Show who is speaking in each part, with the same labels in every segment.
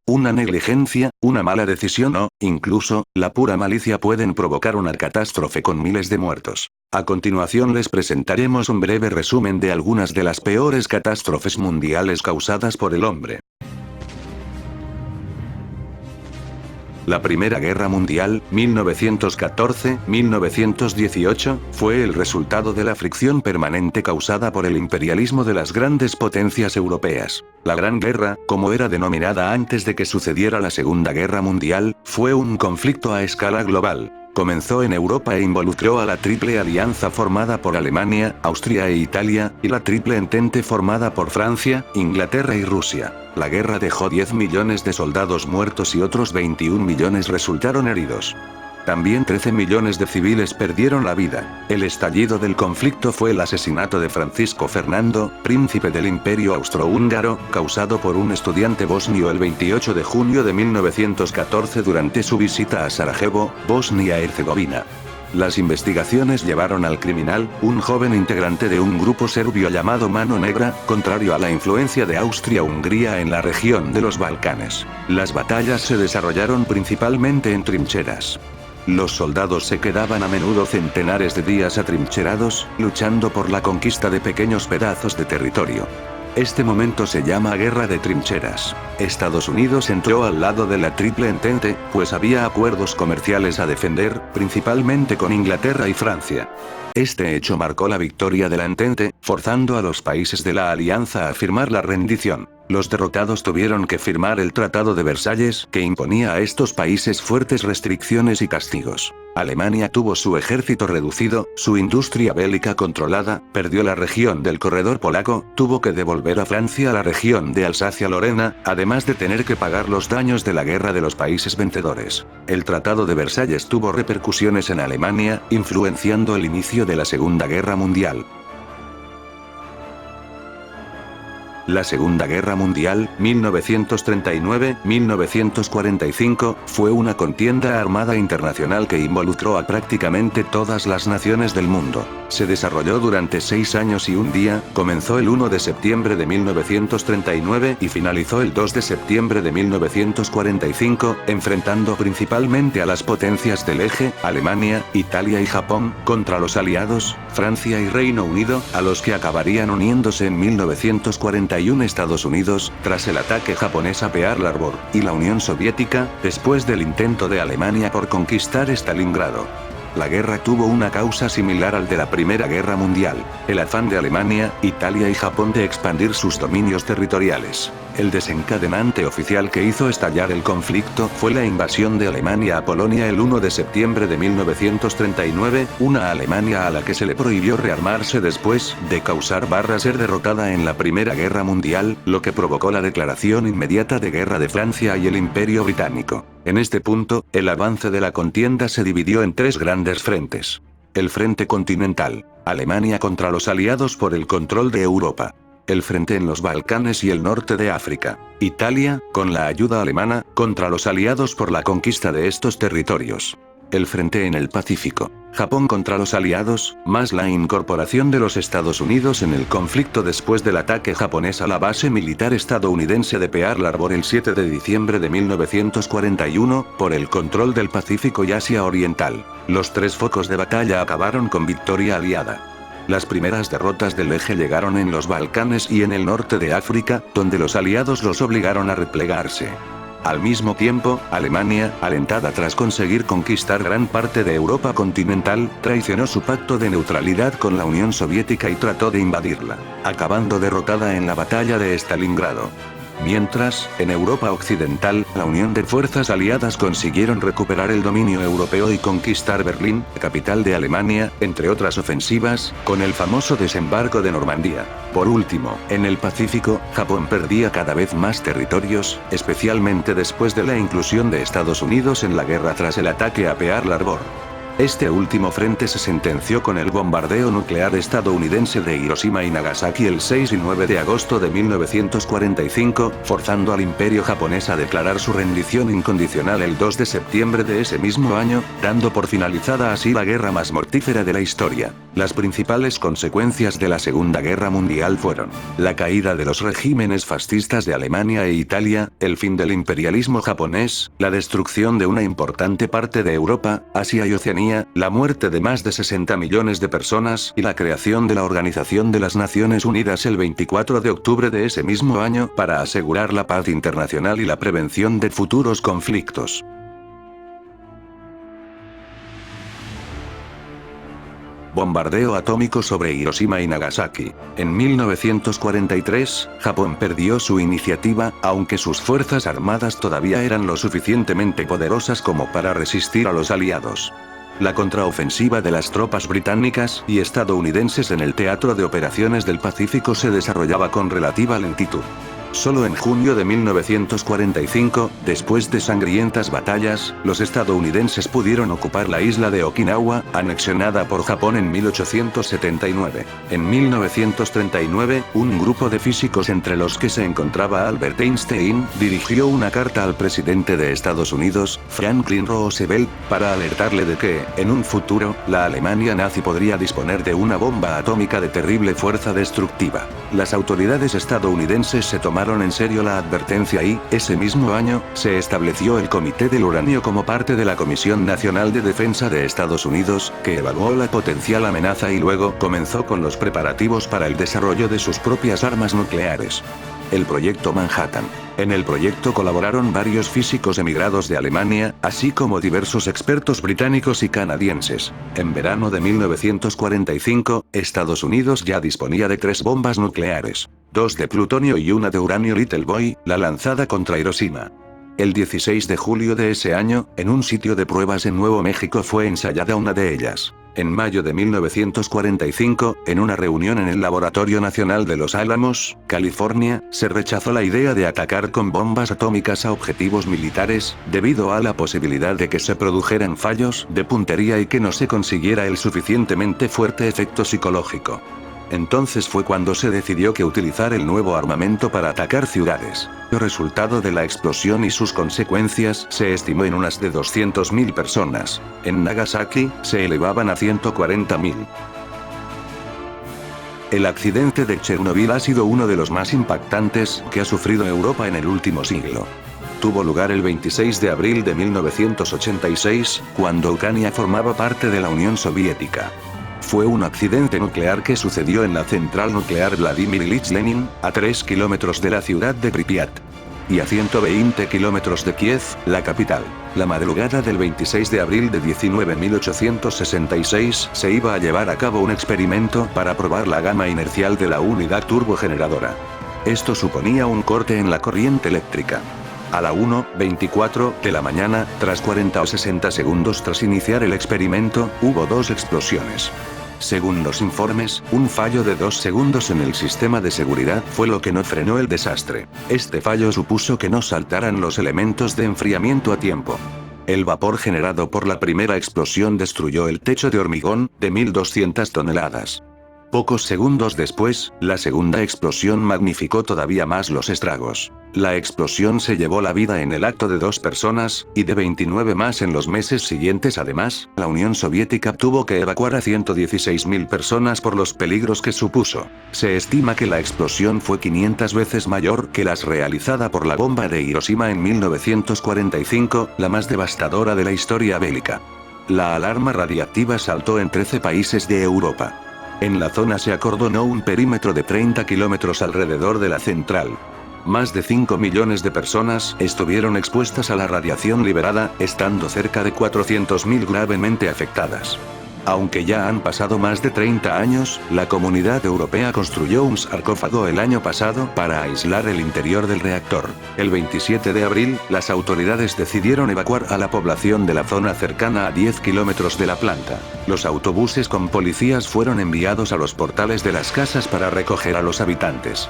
Speaker 1: Una negligencia, una mala decisión o, incluso, la pura malicia pueden provocar una catástrofe con miles de muertos. A continuación les presentaremos un breve resumen de algunas de las peores catástrofes mundiales causadas por el hombre. La Primera Guerra Mundial, 1914-1918, fue el resultado de la fricción permanente causada por el imperialismo de las grandes potencias europeas. La Gran Guerra, como era denominada antes de que sucediera la Segunda Guerra Mundial, fue un conflicto a escala global. Comenzó en Europa e involucró a la Triple Alianza formada por Alemania, Austria e Italia, y la Triple Entente formada por Francia, Inglaterra y Rusia. La guerra dejó 10 millones de soldados muertos y otros 21 millones resultaron heridos. También 13 millones de civiles perdieron la vida. El estallido del conflicto fue el asesinato de Francisco Fernando, príncipe del Imperio Austrohúngaro, causado por un estudiante bosnio el 28 de junio de 1914 durante su visita a Sarajevo, Bosnia-Herzegovina. Las investigaciones llevaron al criminal, un joven integrante de un grupo serbio llamado Mano Negra, contrario a la influencia de Austria-Hungría en la región de los Balcanes. Las batallas se desarrollaron principalmente en trincheras. Los soldados se quedaban a menudo centenares de días atrincherados, luchando por la conquista de pequeños pedazos de territorio. Este momento se llama Guerra de Trincheras. Estados Unidos entró al lado de la Triple Entente, pues había acuerdos comerciales a defender, principalmente con Inglaterra y Francia. Este hecho marcó la victoria de la Entente, forzando a los países de la alianza a firmar la rendición. Los derrotados tuvieron que firmar el Tratado de Versalles, que imponía a estos países fuertes restricciones y castigos. Alemania tuvo su ejército reducido, su industria bélica controlada, perdió la región del corredor polaco, tuvo que devolver a Francia la región de Alsacia-Lorena, además de tener que pagar los daños de la guerra de los países vencedores. El Tratado de Versalles tuvo repercusiones en Alemania, influenciando el inicio de la Segunda Guerra Mundial. La Segunda Guerra Mundial, 1939-1945, fue una contienda armada internacional que involucró a prácticamente todas las naciones del mundo. Se desarrolló durante 6 años y un día, comenzó el 1 de septiembre de 1939 y finalizó el 2 de septiembre de 1945, enfrentando principalmente a las potencias del eje, Alemania, Italia y Japón, contra los aliados, Francia y Reino Unido, a los que acabarían uniéndose en 1941 Estados Unidos, tras el ataque japonés a Pearl Harbor, y la Unión Soviética, después del intento de Alemania por conquistar Stalingrado. La guerra tuvo una causa similar al de la Primera Guerra Mundial, el afán de Alemania, Italia y Japón de expandir sus dominios territoriales. El desencadenante oficial que hizo estallar el conflicto fue la invasión de Alemania a Polonia el 1 de septiembre de 1939, una Alemania a la que se le prohibió rearmarse después de ser derrotada en la Primera Guerra Mundial, lo que provocó la declaración inmediata de guerra de Francia y el Imperio Británico. En este punto, el avance de la contienda se dividió en 3 grandes frentes. El frente continental, Alemania contra los aliados por el control de Europa. El frente en los Balcanes y el norte de África. Italia, con la ayuda alemana, contra los aliados por la conquista de estos territorios. El frente en el Pacífico. Japón contra los aliados, más la incorporación de los Estados Unidos en el conflicto después del ataque japonés a la base militar estadounidense de Pearl Harbor el 7 de diciembre de 1941, por el control del Pacífico y Asia Oriental. Los 3 focos de batalla acabaron con victoria aliada. Las primeras derrotas del eje llegaron en los Balcanes y en el norte de África, donde los aliados los obligaron a replegarse. Al mismo tiempo, Alemania, alentada tras conseguir conquistar gran parte de Europa continental, traicionó su pacto de neutralidad con la Unión Soviética y trató de invadirla, acabando derrotada en la batalla de Stalingrado. Mientras, en Europa Occidental, la unión de fuerzas aliadas consiguieron recuperar el dominio europeo y conquistar Berlín, capital de Alemania, entre otras ofensivas, con el famoso desembarco de Normandía. Por último, en el Pacífico, Japón perdía cada vez más territorios, especialmente después de la inclusión de Estados Unidos en la guerra tras el ataque a Pearl Harbor. Este último frente se sentenció con el bombardeo nuclear estadounidense de Hiroshima y Nagasaki el 6 y 9 de agosto de 1945, forzando al imperio japonés a declarar su rendición incondicional el 2 de septiembre de ese mismo año, dando por finalizada así la guerra más mortífera de la historia. Las principales consecuencias de la Segunda Guerra Mundial fueron la caída de los regímenes fascistas de Alemania e Italia, el fin del imperialismo japonés, la destrucción de una importante parte de Europa, Asia y Oceanía, la muerte de más de 60 millones de personas y la creación de la Organización de las Naciones Unidas el 24 de octubre de ese mismo año para asegurar la paz internacional y la prevención de futuros conflictos. Bombardeo atómico sobre Hiroshima y Nagasaki. En 1943, Japón perdió su iniciativa, aunque sus fuerzas armadas todavía eran lo suficientemente poderosas como para resistir a los aliados. La contraofensiva de las tropas británicas y estadounidenses en el teatro de operaciones del Pacífico se desarrollaba con relativa lentitud. Solo en junio de 1945, después de sangrientas batallas, los estadounidenses pudieron ocupar la isla de Okinawa, anexionada por Japón en 1879. En 1939, un grupo de físicos entre los que se encontraba Albert Einstein, dirigió una carta al presidente de Estados Unidos, Franklin Roosevelt, para alertarle de que, en un futuro, la Alemania nazi podría disponer de una bomba atómica de terrible fuerza destructiva. Las autoridades estadounidenses se tomaron en serio la advertencia y, ese mismo año, se estableció el Comité del Uranio como parte de la Comisión Nacional de Defensa de Estados Unidos, que evaluó la potencial amenaza y luego comenzó con los preparativos para el desarrollo de sus propias armas nucleares. El Proyecto Manhattan. En el proyecto colaboraron varios físicos emigrados de Alemania, así como diversos expertos británicos y canadienses. En verano de 1945, Estados Unidos ya disponía de 3 bombas nucleares. 2 de plutonio y una de uranio Little Boy, la lanzada contra Hiroshima. El 16 de julio de ese año, en un sitio de pruebas en Nuevo México fue ensayada una de ellas. En mayo de 1945, en una reunión en el Laboratorio Nacional de Los Álamos, California, se rechazó la idea de atacar con bombas atómicas a objetivos militares, debido a la posibilidad de que se produjeran fallos de puntería y que no se consiguiera el suficientemente fuerte efecto psicológico. Entonces fue cuando se decidió que utilizar el nuevo armamento para atacar ciudades. El resultado de la explosión y sus consecuencias se estimó en unas de 200.000 personas. En Nagasaki, se elevaban a 140.000. El accidente de Chernobyl ha sido uno de los más impactantes que ha sufrido Europa en el último siglo. Tuvo lugar el 26 de abril de 1986, cuando Ucrania formaba parte de la Unión Soviética. Fue un accidente nuclear que sucedió en la central nuclear Vladimir Ilich Lenin, a 3 kilómetros de la ciudad de Pripyat. Y a 120 kilómetros de Kiev, la capital. La madrugada del 26 de abril de 1866 se iba a llevar a cabo un experimento para probar la gama inercial de la unidad turbogeneradora. Esto suponía un corte en la corriente eléctrica. A la 1:24 de la mañana, tras 40 o 60 segundos tras iniciar el experimento, hubo 2 explosiones. Según los informes, un fallo de 2 segundos en el sistema de seguridad fue lo que no frenó el desastre. Este fallo supuso que no saltaran los elementos de enfriamiento a tiempo. El vapor generado por la primera explosión destruyó el techo de hormigón, de 1.200 toneladas. Pocos segundos después, la segunda explosión magnificó todavía más los estragos. La explosión se llevó la vida en el acto de 2 personas, y de 29 más en los meses siguientes. Además, la Unión Soviética tuvo que evacuar a 116.000 personas por los peligros que supuso. Se estima que la explosión fue 500 veces mayor que las realizada por la bomba de Hiroshima en 1945, la más devastadora de la historia bélica. La alarma radiactiva saltó en 13 países de Europa. En la zona se acordonó un perímetro de 30 kilómetros alrededor de la central. Más de 5 millones de personas estuvieron expuestas a la radiación liberada, estando cerca de 400.000 gravemente afectadas. Aunque ya han pasado más de 30 años, la Comunidad Europea construyó un sarcófago el año pasado para aislar el interior del reactor. El 27 de abril, las autoridades decidieron evacuar a la población de la zona cercana a 10 kilómetros de la planta. Los autobuses con policías fueron enviados a los portales de las casas para recoger a los habitantes.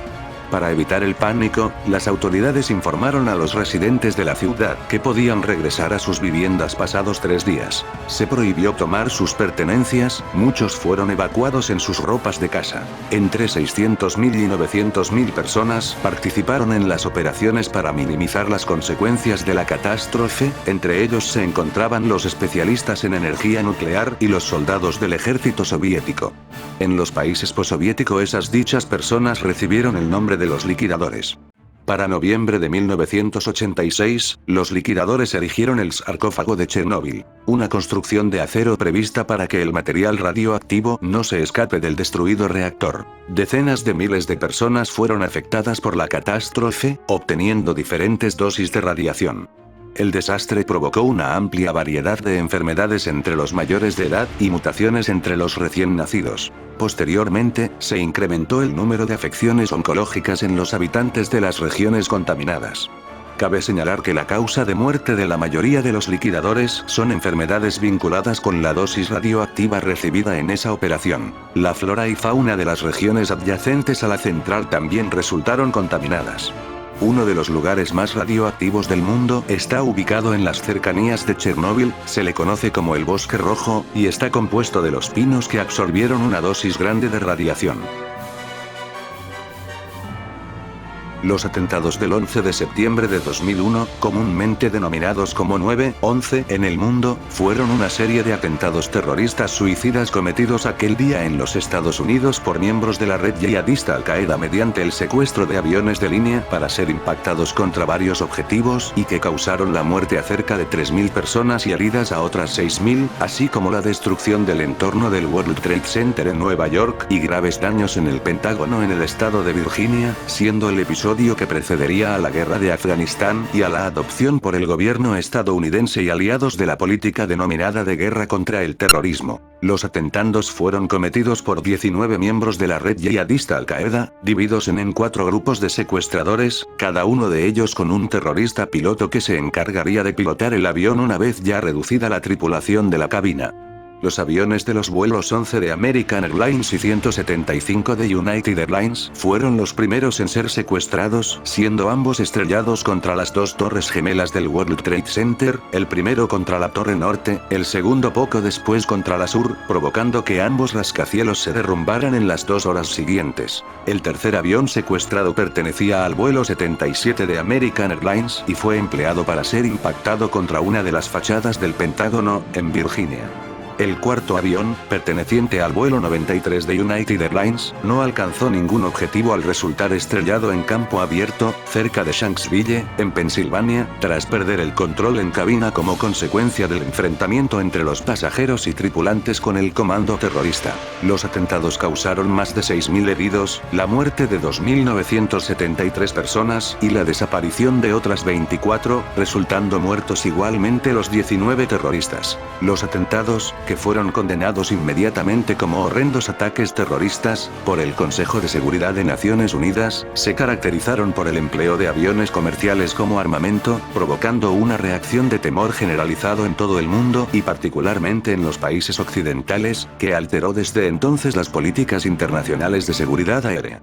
Speaker 1: Para evitar el pánico, las autoridades informaron a los residentes de la ciudad que podían regresar a sus viviendas pasados 3 días. Se prohibió tomar sus pertenencias, muchos fueron evacuados en sus ropas de casa. Entre 600.000 y 900.000 personas participaron en las operaciones para minimizar las consecuencias de la catástrofe, entre ellos se encontraban los especialistas en energía nuclear y los soldados del ejército soviético. En los países postsoviéticos esas dichas personas recibieron el nombre de los liquidadores. Para noviembre de 1986, los liquidadores erigieron el sarcófago de Chernóbil, una construcción de acero prevista para que el material radioactivo no se escape del destruido reactor. Decenas de miles de personas fueron afectadas por la catástrofe, obteniendo diferentes dosis de radiación. El desastre provocó una amplia variedad de enfermedades entre los mayores de edad y mutaciones entre los recién nacidos. Posteriormente, se incrementó el número de afecciones oncológicas en los habitantes de las regiones contaminadas. Cabe señalar que la causa de muerte de la mayoría de los liquidadores son enfermedades vinculadas con la dosis radioactiva recibida en esa operación. La flora y fauna de las regiones adyacentes a la central también resultaron contaminadas. Uno de los lugares más radioactivos del mundo está ubicado en las cercanías de Chernóbil, se le conoce como el Bosque Rojo, y está compuesto de los pinos que absorbieron una dosis grande de radiación. Los atentados del 11 de septiembre de 2001, comúnmente denominados como 9/11 en el mundo, fueron una serie de atentados terroristas suicidas cometidos aquel día en los Estados Unidos por miembros de la red yihadista Al-Qaeda mediante el secuestro de aviones de línea para ser impactados contra varios objetivos y que causaron la muerte a cerca de 3.000 personas y heridas a otras 6.000, así como la destrucción del entorno del World Trade Center en Nueva York y graves daños en el Pentágono en el estado de Virginia, siendo el episodio que precedería a la guerra de Afganistán y a la adopción por el gobierno estadounidense y aliados de la política denominada de guerra contra el terrorismo. Los atentados fueron cometidos por 19 miembros de la red yihadista Al-Qaeda, divididos en 4 grupos de secuestradores, cada uno de ellos con un terrorista piloto que se encargaría de pilotar el avión una vez ya reducida la tripulación de la cabina. Los aviones de los vuelos 11 de American Airlines y 175 de United Airlines fueron los primeros en ser secuestrados, siendo ambos estrellados contra las 2 torres gemelas del World Trade Center, el primero contra la torre norte, el segundo poco después contra la sur, provocando que ambos rascacielos se derrumbaran en las 2 horas siguientes. El tercer avión secuestrado pertenecía al vuelo 77 de American Airlines y fue empleado para ser impactado contra una de las fachadas del Pentágono, en Virginia. El cuarto avión, perteneciente al vuelo 93 de United Airlines, no alcanzó ningún objetivo al resultar estrellado en campo abierto, cerca de Shanksville, en Pensilvania, tras perder el control en cabina como consecuencia del enfrentamiento entre los pasajeros y tripulantes con el comando terrorista. Los atentados causaron más de 6.000 heridos, la muerte de 2.973 personas y la desaparición de otras 24, resultando muertos igualmente los 19 terroristas. Los atentados, que fueron condenados inmediatamente como horrendos ataques terroristas, por el Consejo de Seguridad de Naciones Unidas, se caracterizaron por el empleo de aviones comerciales como armamento, provocando una reacción de temor generalizado en todo el mundo y particularmente en los países occidentales, que alteró desde entonces las políticas internacionales de seguridad aérea.